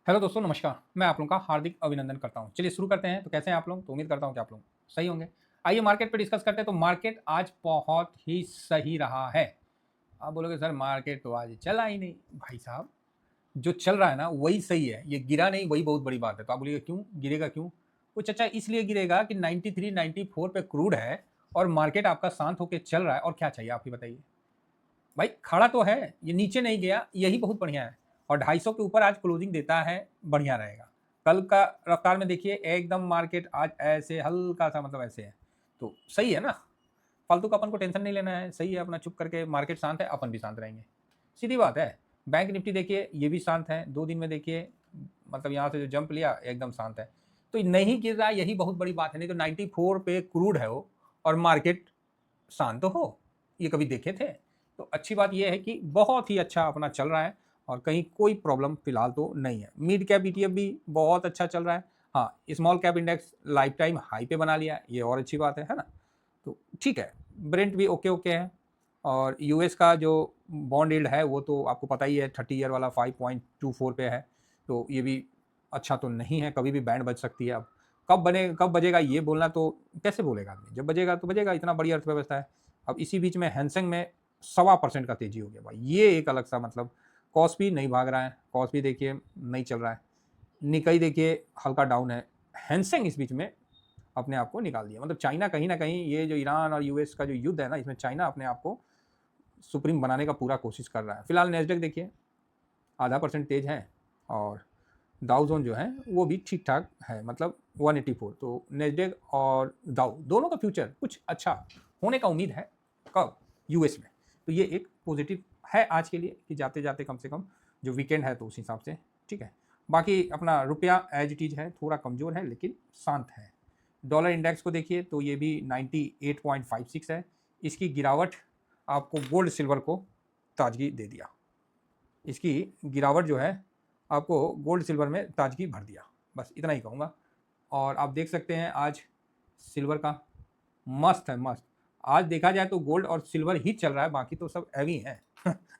Hello दोस्तों, नमस्कार। मैं आप लोगों का हार्दिक अभिनंदन करता हूँ। चलिए शुरू करते हैं। तो कैसे हैं आप लोग? तो उम्मीद करता हूँ कि आप लोग सही होंगे। आइए मार्केट पे डिस्कस करते हैं। तो मार्केट आज बहुत ही सही रहा है। आप बोलोगे सर मार्केट तो आज चला ही नहीं। भाई साहब, जो चल रहा है ना वही सही है। ये गिरा नहीं, वही बहुत बड़ी बात है। तो आप बोलिएगा क्यों गिरेगा क्यों? वो चचा इसलिए गिरेगा कि 93, 94 पे क्रूड है और मार्केट आपका शांत होकर चल रहा है। और क्या चाहिए आप ही बताइए? भाई खड़ा तो है, ये नीचे नहीं गया, यही बहुत बढ़िया है। और 250 के ऊपर आज क्लोजिंग देता है, बढ़िया रहेगा। कल का रफ्तार में देखिए, एकदम मार्केट आज ऐसे हल्का सा मतलब ऐसे है। तो सही है ना। फालतू का अपन को टेंशन नहीं लेना है। सही है, अपना चुप करके मार्केट शांत है, अपन भी शांत रहेंगे। सीधी बात है। बैंक निफ्टी देखिए, ये भी शांत है। 2 दिन में देखिए, मतलब यहाँ से जो जंप लिया एकदम शांत है। तो नहीं गिर रहा, यही बहुत बड़ी बात है। नहीं तो 94 पे क्रूड है वो, और मार्केट शांत तो हो। ये कभी देखे थे? तो अच्छी बात ये है कि बहुत ही अच्छा अपना चल रहा है और कहीं कोई प्रॉब्लम फिलहाल तो नहीं है। मिड कैप ईटीएफ भी बहुत अच्छा चल रहा है। हाँ, small cap index life time high पे बना लिया, ये और अच्छी बात है ना। तो ठीक है। ब्रेंट भी ओके ओके है। और यूएस का जो बॉन्ड यील्ड है वो तो आपको पता ही है, 30 ईयर वाला 5.24 पे है। तो ये भी अच्छा तो नहीं है, कभी भी बैंड बज सकती है। अब कब बजेगा ये बोलना तो कैसे बोलेगा आदमी? जब बजेगा तो बजेगा, इतना बड़ी अर्थव्यवस्था है। अब इसी बीच में हैंसेंग में 1.25% का तेजी हो गया भाई, ये एक अलग सा मतलब। कॉस्पी नहीं भाग रहा है, कॉस्पी देखिए नहीं चल रहा है। निकाई देखिए हल्का डाउन है। हैंसेंग इस बीच में अपने आप को निकाल दिया। मतलब चाइना कहीं ना कहीं, ये जो ईरान और यूएस का जो युद्ध है ना, इसमें चाइना अपने आप को सुप्रीम बनाने का पूरा कोशिश कर रहा है। फिलहाल नेस्डेक देखिए 0.5% तेज है। और दाउ जोन जो है वो भी ठीक ठाक है, मतलब 184। तो नेस्डेक और दाउ दोनों का फ्यूचर कुछ अच्छा होने का उम्मीद है। कब? यूएस में। तो ये एक पॉजिटिव है आज के लिए कि जाते जाते कम से कम जो वीकेंड है तो उस हिसाब से ठीक है। बाकी अपना रुपया एज इट इज है, थोड़ा कमज़ोर है लेकिन शांत है। डॉलर इंडेक्स को देखिए तो ये भी 98.56 है। इसकी गिरावट आपको गोल्ड सिल्वर को ताजगी दे दिया। इसकी गिरावट जो है आपको गोल्ड सिल्वर में ताजगी भर दिया। बस इतना ही कहूँगा। और आप देख सकते हैं आज सिल्वर का मस्त है, मस्त। आज देखा जाए तो गोल्ड और सिल्वर ही चल रहा है, बाकी तो सब हैवी हैं।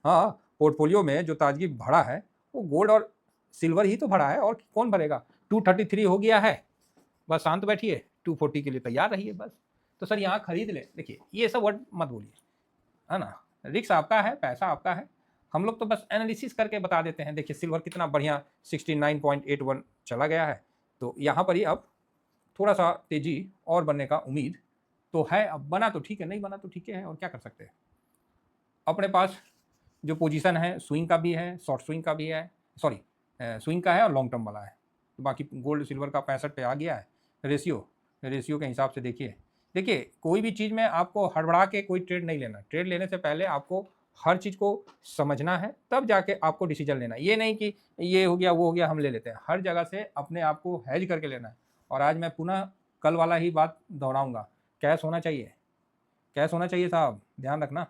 हाँ, पोर्टफोलियो में जो ताजगी भरा है वो गोल्ड और सिल्वर ही तो भरा है, और कौन भरेगा? 233 हो गया है। बस शांत बैठिए, 240 के लिए तैयार रहिए बस। तो सर यहाँ खरीद ले, देखिए ये सब वर्ड मत बोलिए, है ना। रिक्स आपका है, पैसा आपका है। हम लोग तो बस एनालिसिस करके बता देते हैं। देखिए सिल्वर कितना बढ़िया 69.81 चला गया है। तो यहाँ पर ही अब थोड़ा सा तेजी और बनने का उम्मीद तो है। अब बना तो ठीक है, नहीं बना तो ठीक है, और क्या कर सकते हैं। अपने पास जो पोजीशन है, स्विंग का भी है, शॉर्ट स्विंग का भी है। सॉरी, स्विंग का है और लॉन्ग टर्म वाला है। तो बाकी गोल्ड सिल्वर का 65 पे आ गया है। रेशियो के हिसाब से देखिए। देखिए कोई भी चीज़ में आपको हड़बड़ा के कोई ट्रेड नहीं लेना। ट्रेड लेने से पहले आपको हर चीज़ को समझना है, तब जाके आपको डिसीजन लेना है। ये नहीं कि ये हो गया वो हो गया हम ले लेते हैं। हर जगह से अपने आप को हैज करके लेना है। और आज मैं पुनः कल वाला ही बात दोहराऊंगा। कैश होना चाहिए, कैश होना चाहिए साहब, ध्यान रखना।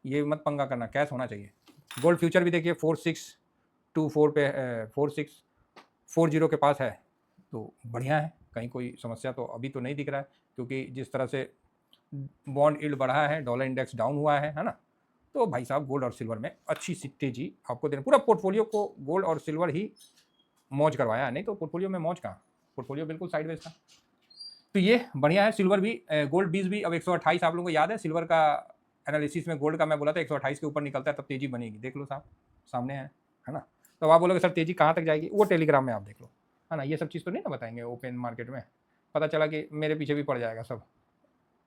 ये मत पंगा करना, कैश होना चाहिए। गोल्ड फ्यूचर भी देखिए 4624 पे 4640 के पास है। तो बढ़िया है, कहीं कोई समस्या तो अभी तो नहीं दिख रहा है, क्योंकि जिस तरह से बॉन्ड यील्ड बढ़ा है, डॉलर इंडेक्स डाउन हुआ है ना। तो भाई साहब गोल्ड और सिल्वर में अच्छी सी तेजी आपको देना। पूरा पोर्टफोलियो को गोल्ड और सिल्वर ही मौज करवाया है, नहीं तो पोर्टफोलियो में मौज कहाँ। पोर्टफोलियो बिल्कुल साइडवेज था। तो ये बढ़िया है। सिल्वर भी गोल्ड बीस भी अब 128, आप लोगों को याद है सिल्वर का एनालिसिस में गोल्ड का मैं बोला था 128 के ऊपर निकलता है तब तेजी बनेगी। देख लो साहब, सामने है ना। तो आप बोलोगे सर तेजी कहाँ तक जाएगी, वो टेलीग्राम में आप देख लो, है ना। ये सब चीज़ तो नहीं ना बताएंगे ओपन मार्केट में, पता चला कि मेरे पीछे भी पड़ जाएगा सब।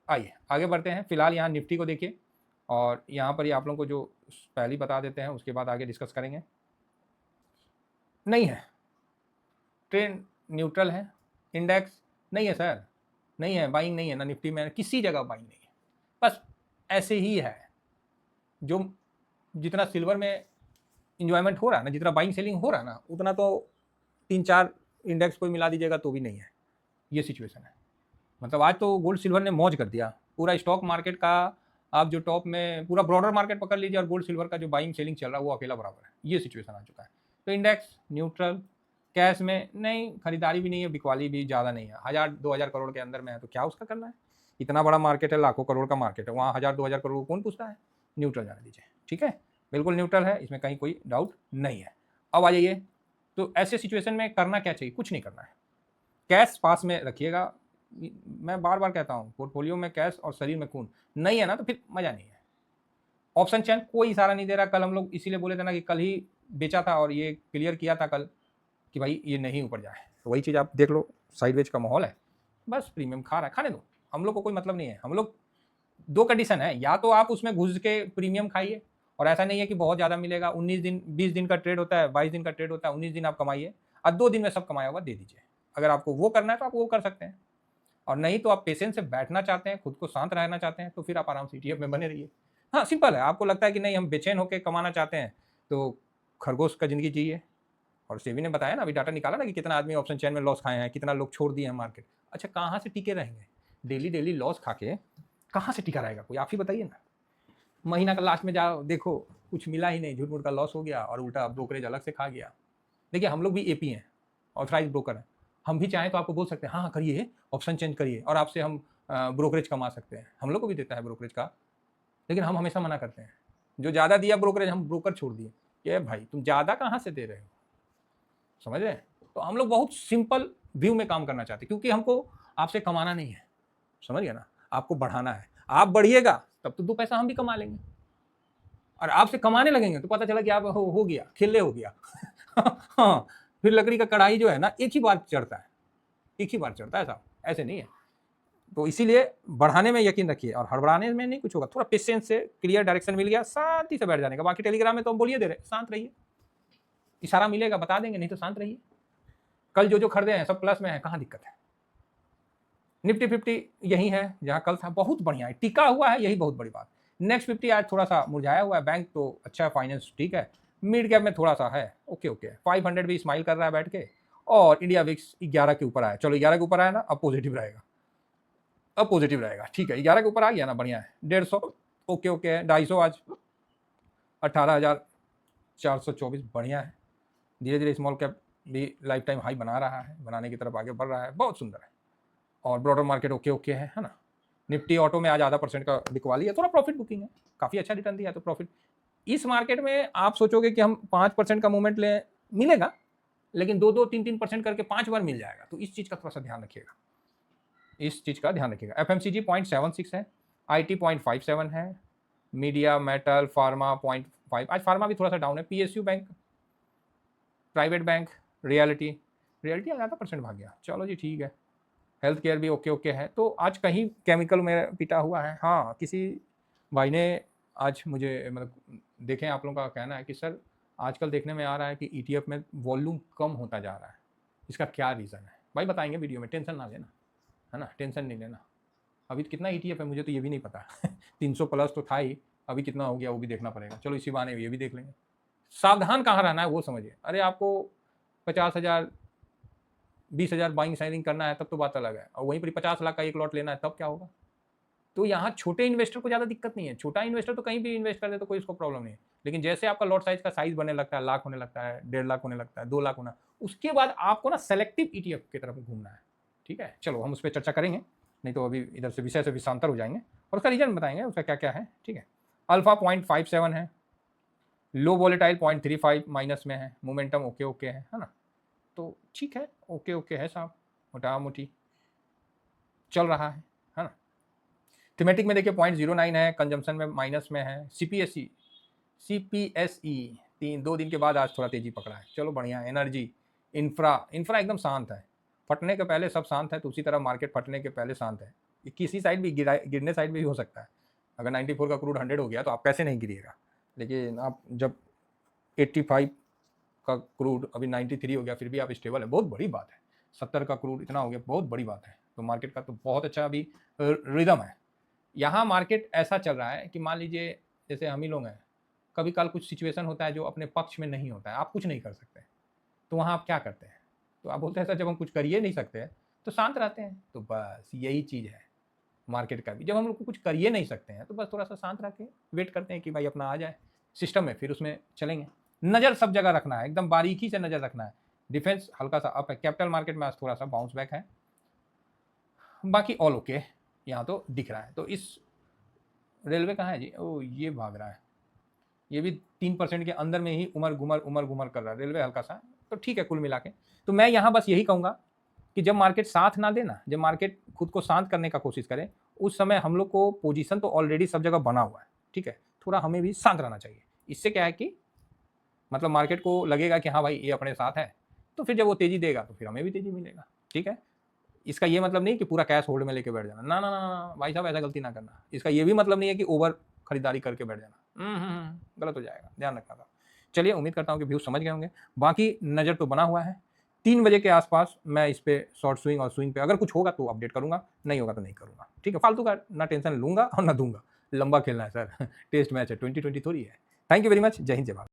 आइए आगे बढ़ते हैं। फिलहाल यहाँ निफ्टी को देखिए, और यहाँ पर ही आप लोगों को जो पहले ही बता देते हैं, उसके बाद आगे डिस्कस करेंगे। नहीं है, ट्रेंड न्यूट्रल है। इंडेक्स नहीं है सर, नहीं है, बाइंग नहीं है ना निफ्टी में, किसी जगह बाइंग नहीं है। बस ऐसे ही है। जो जितना सिल्वर में इंजॉयमेंट हो रहा है ना, जितना बाइंग सेलिंग हो रहा है ना, उतना तो 3-4 इंडेक्स को मिला दीजिएगा तो भी नहीं है। ये सिचुएशन है। मतलब आज तो गोल्ड सिल्वर ने मौज कर दिया। पूरा स्टॉक मार्केट का आप जो टॉप में पूरा ब्रॉडर मार्केट पकड़ लीजिए, और गोल्ड सिल्वर का जो बाइंग सेलिंग चल रहा है वो अकेला बराबर है। ये सिचुएशन आ चुका है। तो इंडेक्स न्यूट्रल, कैश में नहीं, खरीदारी भी नहीं है, बिकवाली भी ज़्यादा नहीं है। 1000-2000 करोड़ के अंदर में है तो क्या उसका करना है। इतना बड़ा मार्केट है, लाखों करोड़ का मार्केट है, वहाँ 1000-2000 करोड़ को कौन पूछता है। न्यूट्रल जाने दीजिए, ठीक है। बिल्कुल न्यूट्रल है, इसमें कहीं कोई डाउट नहीं है। अब आ जाइए तो ऐसे सिचुएशन में करना क्या चाहिए? कुछ नहीं करना है, कैश पास में रखिएगा। मैं बार बार कहता हूँ, पोर्टफोलियो में कैश और शरीर में खून नहीं है ना, तो फिर मजा नहीं है। ऑप्शन चेन कोई इशारा नहीं दे रहा। कल हम लोग इसीलिए बोले थे ना कि कल ही बेचा था और ये क्लियर किया था कल कि भाई ये नहीं ऊपर जाए, तो वही चीज़ आप देख लो, साइडवेज का माहौल है, बस प्रीमियम खा रहा है, खाने दो, हम लोग को कोई मतलब नहीं है। हम लोग दो कंडीशन है, या तो आप उसमें घुस के प्रीमियम खाइए, और ऐसा नहीं है कि बहुत ज़्यादा मिलेगा, 19 दिन 20 दिन का ट्रेड होता है, 22 दिन का ट्रेड होता है, 19 दिन आप कमाइए और 2 दिन में सब कमाया हुआ दे दीजिए। अगर आपको वो करना है तो आप वो कर सकते हैं, और नहीं तो आप पेशेंस से बैठना चाहते हैं, खुद को शांत रहना चाहते हैं, तो फिर आप आराम से ETF में बने रहिए। हाँ, सिंपल है। आपको लगता है कि नहीं हम बेचैन होकर कमाना चाहते हैं, तो खरगोश का ज़िंदगी जिए। और सेबी ने बताया ना, अभी डाटा निकाला ना कि कितना आदमी ऑप्शन चेन में लॉस खाए हैं, कितना लोग छोड़ दिए हैं मार्केट। अच्छा, कहाँ से टिके रहेंगे? डेली डेली लॉस खा के कहाँ से टिका रहेगा कोई? आप ही बताइए ना। महीना का लास्ट में जाओ देखो, कुछ मिला ही नहीं, झूठ मूठ का लॉस हो गया और उल्टा ब्रोकरेज अलग से खा गया। देखिए, हम लोग भी AP हैं, ऑथराइज ब्रोकर हैं। हम भी चाहें तो आपको बोल सकते हैं हाँ करिए, ऑप्शन चेंज करिए, और आपसे हम ब्रोकरेज कमा सकते हैं। हम लोग को भी देता है ब्रोकरेज का, लेकिन हम हमेशा मना करते हैं। जो ज़्यादा दिया ब्रोकरेज, हम ब्रोकर छोड़ दिए। ये भाई तुम ज़्यादा कहाँ से दे रहे हो? समझ रहे हैं? तो हम लोग बहुत सिंपल व्यू में काम करना चाहते हैं, क्योंकि हमको आपसे कमाना नहीं है, समझ गए ना, आपको बढ़ाना है। आप बढ़िएगा तब तो 2 पैसा हम भी कमा लेंगे, और आपसे कमाने लगेंगे तो पता चला कि आप हो गया, खेले हो गया। हाँ, फिर लकड़ी का कढ़ाई जो है ना, एक ही बार चढ़ता है, एक ही बार चढ़ता है साहब, ऐसे नहीं है। तो इसीलिए बढ़ाने में यकीन रखिए, और हड़बड़ाने में नहीं कुछ होगा। थोड़ा पेशेंस से, क्लियर डायरेक्शन मिल गया, शांति से बैठ जाने का। बाकी टेलीग्राम में तो हम बोलिए दे रहे, शांत रहिए, इशारा मिलेगा बता देंगे, नहीं तो शांत रहिए। कल जो खरीदे हैं सब प्लस में है, कहाँ दिक्कत है? निफ्टी 50 यही है जहाँ कल था, बहुत बढ़िया है, टिका हुआ है, यही बहुत बड़ी बात। नेक्स्ट 50 आज थोड़ा सा मुरझाया हुआ है। बैंक तो अच्छा है, फाइनेंस ठीक है, मिड कैप में थोड़ा सा है ओके ओके। 500 भी स्माइल कर रहा है बैठ के, और इंडिया विक्स 11 के ऊपर आया। चलो 11 के ऊपर आया ना, अब पॉजिटिव रहेगा, अब पॉजिटिव रहेगा, ठीक है। 11 के ऊपर आ गया ना, बढ़िया है। 150 ओके ओके है। 250 आज 18,424 बढ़िया है। धीरे धीरे स्मॉल कैप भी लाइफ टाइम हाई बना रहा है, बनाने की तरफ आगे बढ़ रहा है, बहुत सुंदर है। और ब्रॉडर मार्केट ओके ओके है ना। निफ्टी ऑटो में आज ½ का बिकवा लिया, थोड़ा प्रॉफिट बुकिंग है, काफ़ी अच्छा रिटर्न दिया, तो प्रॉफिट। इस मार्केट में आप सोचोगे कि हम 5% का मूवमेंट ले, मिलेगा, लेकिन 2-2, 3-3% करके 5 बार मिल जाएगा। तो इस चीज़ का थोड़ा सा ध्यान रखिएगा, इस चीज़ का ध्यान रखिएगा। FMCG 0.76 है, IT 0.57 है, मीडिया, मेटल, फार्मा 0.5। आज फार्मा भी थोड़ा सा डाउन है। PSU bank, private bank, reality %0.5 भाग गया, चलो जी ठीक है। हेल्थ केयर भी ओके ओके है। तो आज कहीं केमिकल में पिटा हुआ है। हाँ, किसी भाई ने आज मुझे मतलब, देखें आप लोगों का कहना है कि सर आजकल देखने में आ रहा है कि ETF में वॉल्यूम कम होता जा रहा है, इसका क्या रीज़न है? भाई बताएंगे वीडियो में, टेंशन ना लेना, है ना, टेंशन नहीं लेना। अभी कितना ETF है मुझे तो ये भी नहीं पता। 300 प्लस तो था ही, अभी कितना हो गया वो भी देखना पड़ेगा। चलो इसी बहाने ये भी देख लेंगे। सावधान कहाँ रहना है वो समझिए। अरे आपको 50,000 20,000 बाइंग सेलिंग करना है तब तो बात अलग है, और वहीं पर 50 लाख का एक लॉट लेना है तब क्या होगा? तो यहाँ छोटे इन्वेस्टर को ज़्यादा दिक्कत नहीं है। छोटा इन्वेस्टर तो कहीं भी इन्वेस्ट कर दे तो कोई उसको प्रॉब्लम नहीं है। लेकिन जैसे आपका लॉट साइज का साइज बनने लगता है, लाख होने लगता है, 1.5 लाख होने लगता है, 2 लाख होना, उसके बाद आपको ना सेलेक्टिव ETF की तरफ घूमना है। ठीक है, चलो हम उस पर चर्चा करेंगे, नहीं तो अभी इधर से विषय से विषांतर हो जाएंगे, और उसका रीजन बताएंगे उसका क्या क्या है। ठीक है, अल्फा 0.57 है, लो वॉलेटाइल 0.35 माइनस में है, मोमेंटम ओके ओके है ना। तो ठीक है, ओके ओके है साहब, मोटा मोटी चल रहा है ना। थीमेटिक में देखिए 0.09 है, कंजम्पशन में माइनस में है। CPSE 2 दिन के बाद आज थोड़ा तेजी पकड़ा है, चलो बढ़िया है। एनर्जी, इंफ्रा एकदम शांत है, फटने के पहले सब शांत है, तो उसी तरह मार्केट फटने के पहले शांत है। किसी साइड भी गिरने साइड भी हो सकता है। अगर 94 का क्रूड 100 हो गया तो आप कैसे नहीं गिरिएगा, लेकिन आप जब 85 का क्रूड अभी 93 हो गया फिर भी आप स्टेबल है, बहुत बड़ी बात है। 70 का क्रूड इतना हो गया, बहुत बड़ी बात है। तो मार्केट का तो बहुत अच्छा अभी रिदम है। यहाँ मार्केट ऐसा चल रहा है कि मान लीजिए जैसे हम ही लोग हैं, कभी कल कुछ सिचुएशन होता है जो अपने पक्ष में नहीं होता है, आप कुछ नहीं कर सकते, तो वहाँ आप क्या करते हैं? तो आप बोलते हैं सर जब हम कुछ कर ही नहीं सकते तो शांत रहते हैं। तो बस यही चीज़ है मार्केट का भी, जब हम लोग कुछ कर ही नहीं सकते हैं तो बस थोड़ा सा शांत रह के वेट करते हैं कि भाई अपना आ जाए सिस्टम में, फिर उसमें चलेंगे। नज़र सब जगह रखना है, एकदम बारीकी से नज़र रखना है। डिफेंस हल्का सा अप है, कैपिटल मार्केट में आज थोड़ा सा बाउंस बैक है, बाकी ऑल ओके यहाँ तो दिख रहा है। तो इस रेलवे कहाँ है जी? ओ ये भाग रहा है, ये भी 3% के अंदर में ही उमर घुमर कर रहा है। रेलवे हल्का सा तो ठीक है कुल मिला के। तो मैं यहाँ बस यही कहूँगा कि जब मार्केट साथ ना देना, जब मार्केट खुद को शांत करने का कोशिश करे, उस समय हम लोग को पोजीशन तो ऑलरेडी सब जगह बना हुआ है, ठीक है, थोड़ा हमें भी शांत रहना चाहिए। इससे क्या है कि मतलब मार्केट को लगेगा कि हाँ भाई ये अपने साथ है, तो फिर जब वो तेजी देगा तो फिर हमें भी तेजी मिलेगा, ठीक है। इसका ये मतलब नहीं कि पूरा कैश होल्ड में लेके बैठ जाना, ना ना ना ना भाई साहब, ऐसा गलती ना करना। इसका ये भी मतलब नहीं है कि ओवर खरीदारी करके बैठ जाना, गलत हो जाएगा, ध्यान रखना था। चलिए, उम्मीद करता हूँ कि व्यू समझ गए होंगे। बाकी नज़र तो बना हुआ है, 3 बजे के आसपास मैं इस पे शॉर्ट स्विंग और स्विंग पे अगर कुछ होगा तो अपडेट करूंगा, नहीं होगा तो नहीं करूंगा, ठीक है। फालतू का ना टेंशन लूंगा और ना दूंगा, लंबा खेलना है सर। टेस्ट मैच है, 2020 थोड़ी है। थैंक यू वेरी मच, जय हिंद जय भारत।